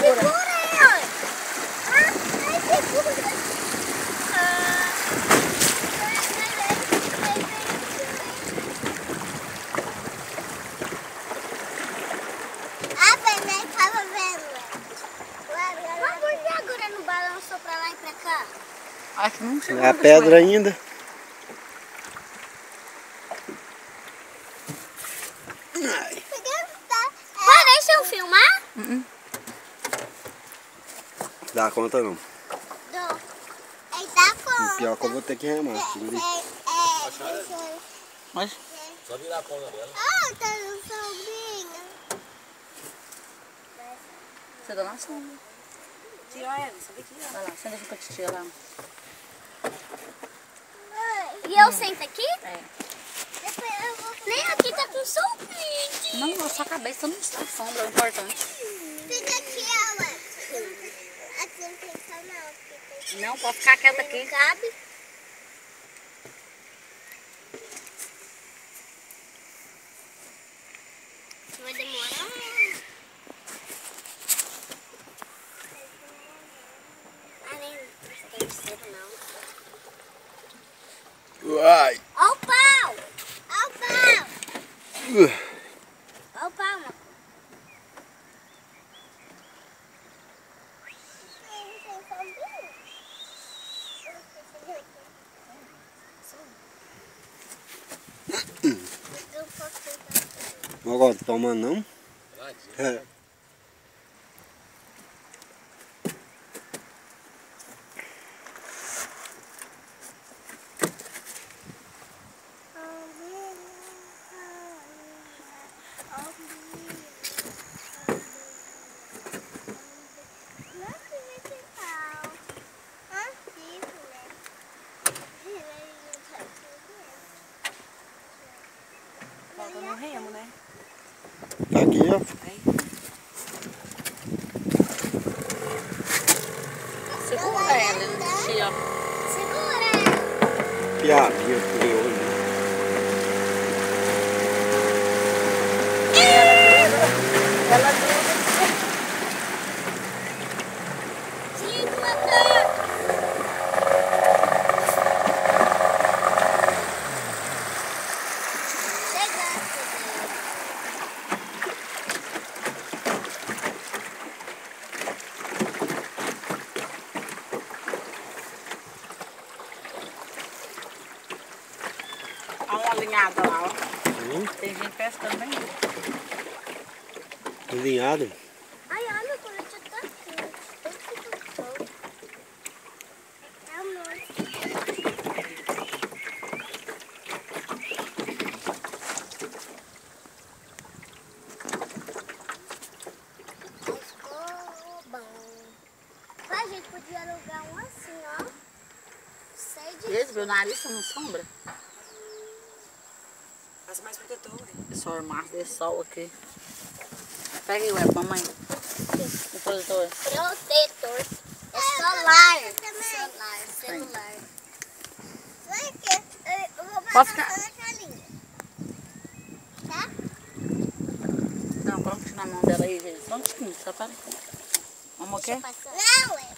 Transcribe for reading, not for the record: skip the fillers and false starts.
Segura aí, Acho que não chegou. É a pedra ainda. Vai, deixa eu filmar? Dá conta não. Dou. Dá conta. Pior que eu vou ter que remar. Mas Só virar a ponta dela. Ah, tá no sombrinho. você dá na sombra. Tia, olha, sabe aqui, ó. Vai lá, senta aqui com a titia lá. E eu sento aqui? É. Nem aqui tá com sombrinho. Não, a sua cabeça não está sombra, é o importante. Fica aqui, Alex. Aqui não tem só não. Não, pode ficar quieta aqui. Cabe? Vai demorar. Ah, nem terceiro não. Uai. Ó o pau! Ó o pau! Ó o pau, mano. Não gosto de tomar não. É. Falta no remo, né? Tá aqui, ó. Aí. Segura ela, titia. Segura ela. Piadinha crioulo. Há uma alinhada lá, ó. Tem gente pescando bem. Alinhado. Ai, olha, o colete tá aqui. É amor. Ficou bom. A gente podia alugar um assim, ó. Sei de... Esse meu nariz tá na sombra. Passa mais protetor, ué. Esse armário desse sol aqui. Pega aí, ué, mamãe. O protetor. Protetor. É solar. Celular. Eu vou Pode passar ficar. na calinha. Tá? Não, coloca na mão dela aí, gente. Só um tiquinho, só para. Vamos o quê? Não, é.